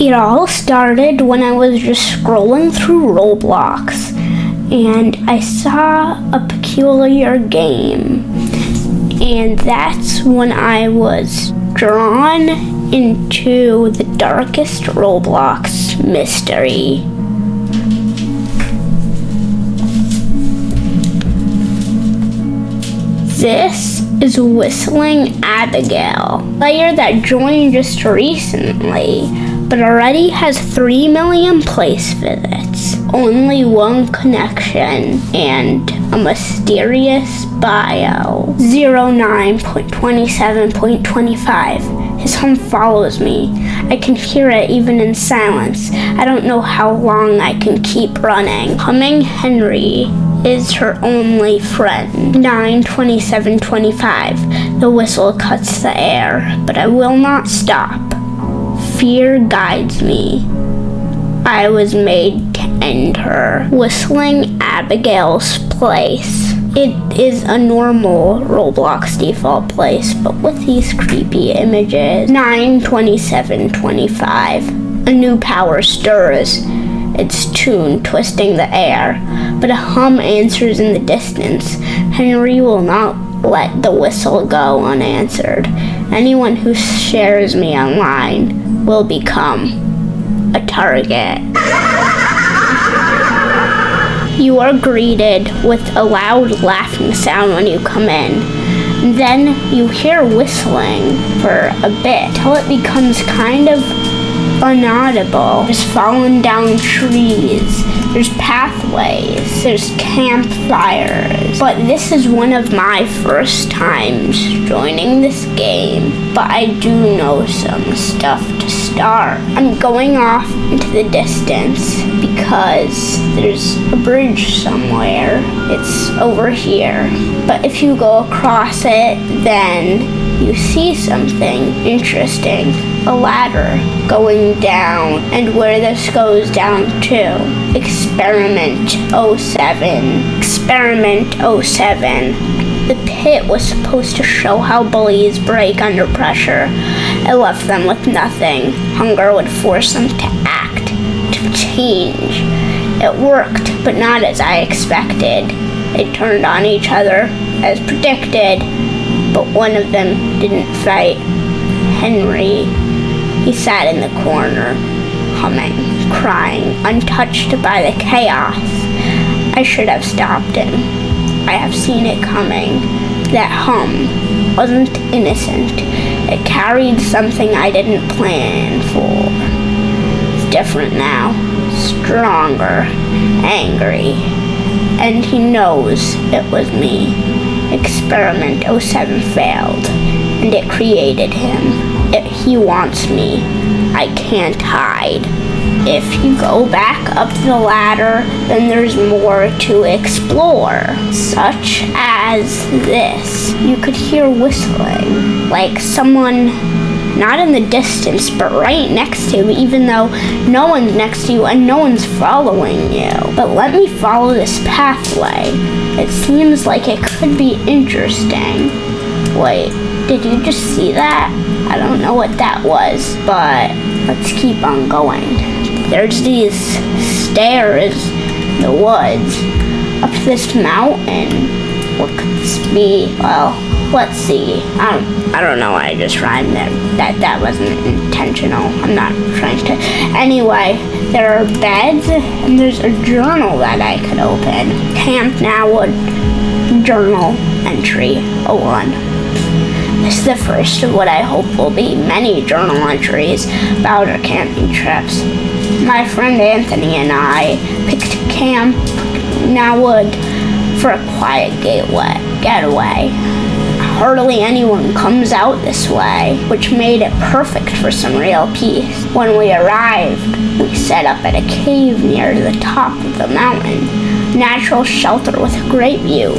It all started when I was just scrolling through Roblox and I saw a peculiar game, and that's when I was drawn into the darkest Roblox mystery. This is WhistlingAbigail, a player that joined just recently, but already has 3 million place visits, only one connection, and a mysterious bio. 09.27.25. His home follows me. I can hear it even in silence. I don't know how long I can keep running. Humming Henry is her only friend. 9:27:25. The whistle cuts the air, but I will not stop. Fear guides me. I was made to end her. WhistlingAbigail's place. It is a normal Roblox default place, but with these creepy images. 9:27:25. A new power stirs, its tune twisting the air, but a hum answers in the distance. Henry will not let the whistle go unanswered. Anyone who shares me online will become a target. You are greeted with a loud laughing sound when you come in. Then you hear whistling for a bit till it becomes kind of inaudible. There's fallen down trees, there's pathways, there's campfires. But this is one of my first times joining this game, but I do know some stuff to start. I'm going off into the distance because there's a bridge somewhere. It's over here. But if you go across it, then you see something interesting. A ladder going down, and where this goes down to. Experiment 07. Experiment 07. The pit was supposed to show how bullies break under pressure. It left them with nothing. Hunger would force them to act, to change. It worked, but not as I expected. They turned on each other, as predicted, but one of them didn't fight. Henry. He sat in the corner, humming, crying, untouched by the chaos. I should have stopped him. I have seen it coming. That hum wasn't innocent. It carried something I didn't plan for. It's different now. Stronger, angry. And he knows it was me. Experiment 07 failed, and it created him. He wants me. I can't hide. If you go back up the ladder, then there's more to explore, such as this. You could hear whistling, like someone not in the distance, but right next to you, even though no one's next to you and no one's following you. But let me follow this pathway. It seems like it could be interesting. Wait, did you just see that? I don't know what that was, but let's keep on going. There's these stairs in the woods up this mountain. What could this be? Well, let's see. I don't know why I just rhymed there. That wasn't intentional. I'm not trying to. Anyway, there are beds and there's a journal that I could open. Camp Nowwood journal entry 01. This is the first of what I hope will be many journal entries about our camping trips. My friend Anthony and I picked Camp Nowwood for a quiet getaway. Hardly anyone comes out this way, which made it perfect for some real peace. When we arrived, we set up at a cave near the top of the mountain, natural shelter with a great view.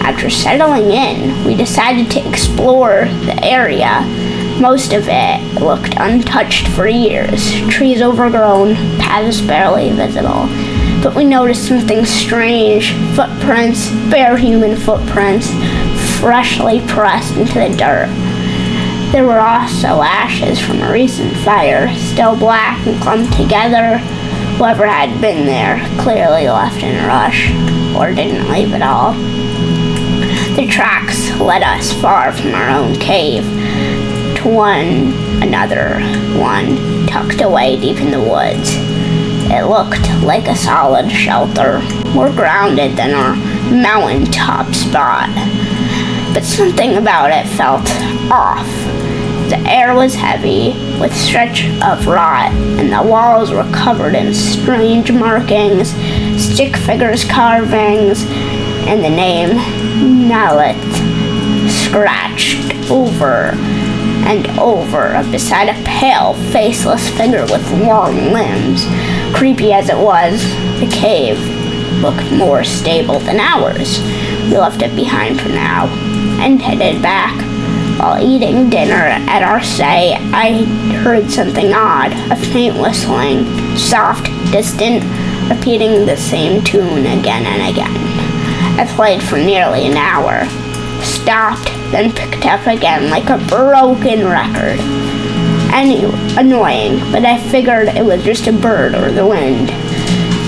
After settling in, we decided to explore the area. Most of it looked untouched for years, trees overgrown, paths barely visible. But we noticed something strange, footprints, bare human footprints, freshly pressed into the dirt. There were also ashes from a recent fire, still black and clumped together. Whoever had been there clearly left in a rush, or didn't leave at all. The tracks led us far from our own cave to another one tucked away deep in the woods. It looked like a solid shelter, more grounded than our mountaintop spot. But something about it felt off. The air was heavy with stretch of rot, and the walls were covered in strange markings, stick figures carvings, and the name Nalith scratched over and over beside a pale, faceless figure with long limbs. Creepy as it was, the cave looked more stable than ours. We left it behind for now and headed back. While eating dinner at our say, I heard something odd, a faint whistling, soft, distant, repeating the same tune again and again. I played for nearly an hour, stopped, then picked up again like a broken record. Annoying, but I figured it was just a bird or the wind.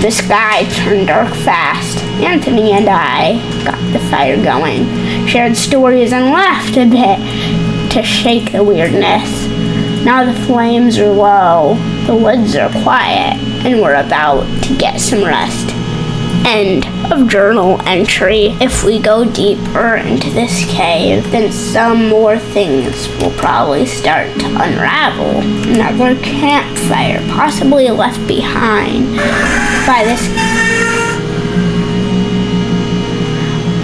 The sky turned dark fast. Anthony and I got the fire going, shared stories, and laughed a bit to shake the weirdness. Now the flames are low, the woods are quiet, and we're about to get some rest. End of journal entry. If we go deeper into this cave, then some more things will probably start to unravel. Another campfire, possibly left behind by this.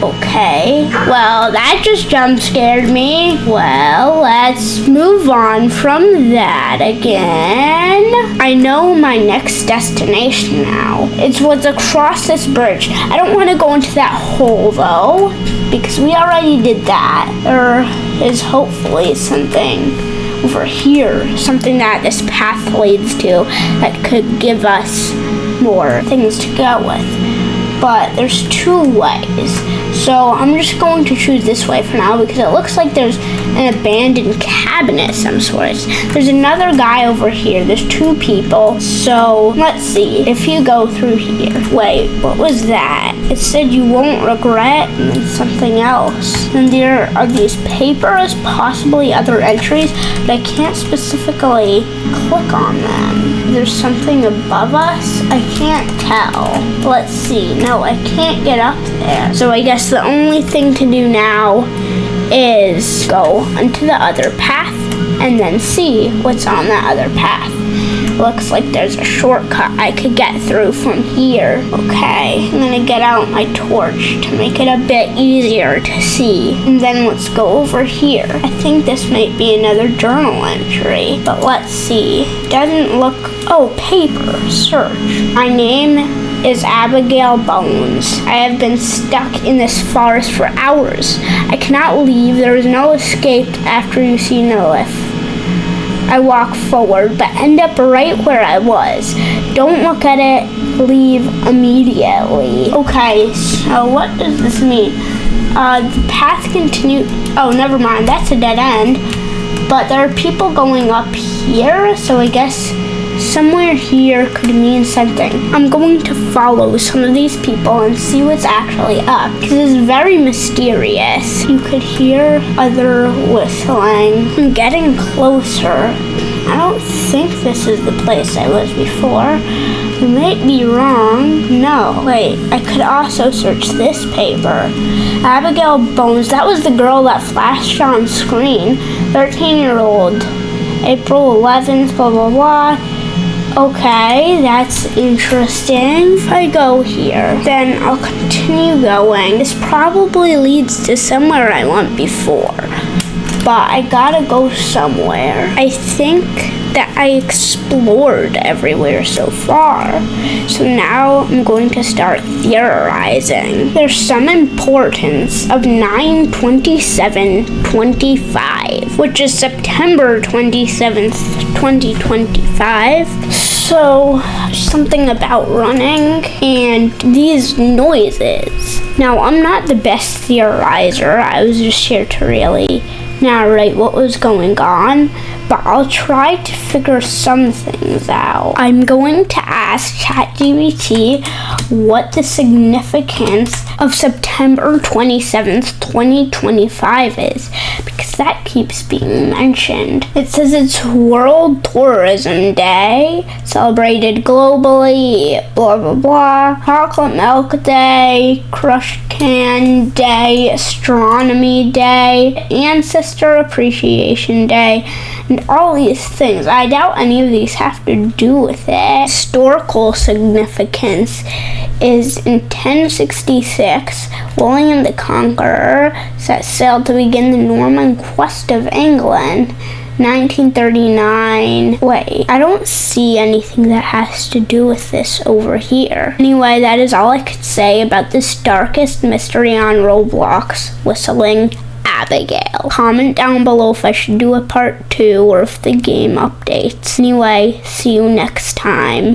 Okay, well, that just jump scared me. Well, let's move on from that again. I know my next destination now. It's what's across this bridge. I don't want to go into that hole, though, because we already did that. There is hopefully something over here, something that this path leads to that could give us more things to go with. But there's two ways, so I'm just going to choose this way for now because it looks like there's an abandoned cabin of some sort. There's another guy over here. There's two people, so let's see if you go through here. Wait, what was that? It said you won't regret and then something else. And there are these papers, possibly other entries, but I can't specifically click on them. There's something above us? I can't tell. Let's see. No, I can't get up there. So I guess the only thing to do now is go onto the other path and then see what's on that other path. Looks like there's a shortcut I could get through from here. Okay, I'm gonna get out my torch to make it a bit easier to see. And then let's go over here. I think this might be another journal entry, but let's see. Doesn't look, oh, paper, search. My name is Abigail Bones. I have been stuck in this forest for hours. I cannot leave. There is no escape after you see Nalith. I walk forward, but end up right where I was. Don't look at it. Leave immediately. Okay, so what does this mean? The path continues. Oh, never mind. That's a dead end. But there are people going up here, so I guess somewhere here could mean something. I'm going to follow some of these people and see what's actually up, because it's very mysterious. You could hear other whistling. I'm getting closer. I don't think this is the place I was before. I might be wrong. No, wait, I could also search this paper. Abigail Bones, that was the girl that flashed on screen. 13-year-old. April 11th, blah, blah, blah. Okay, that's interesting. If I go here, then I'll continue going. This probably leads to somewhere I went before, but I gotta go somewhere. I think that I explored everywhere so far, so now I'm going to start theorizing. There's some importance of 9/27/25, which is September 27th, 2025. So, something about running and these noises. Now, I'm not the best theorizer. I was just here to really narrate what was going on, but I'll try to figure some things out. I'm going to ask ChatGPT what the significance of September 27th, 2025 is, because that keeps being mentioned. It says it's World Tourism Day, celebrated globally, blah blah blah, Chocolate Milk Day, Crushed Can Day, Astronomy Day, Ancestor Appreciation Day, and all these things. I doubt any of these have to do with it. Historical significance is in 1066, William the Conqueror set sail to begin the Norman quest of England. 1939. Wait, I don't see anything that has to do with this over here. Anyway, that is all I could say about this darkest mystery on Roblox, Whistling Abigail. Comment down below if I should do a part 2 or if the game updates. Anyway, see you next time.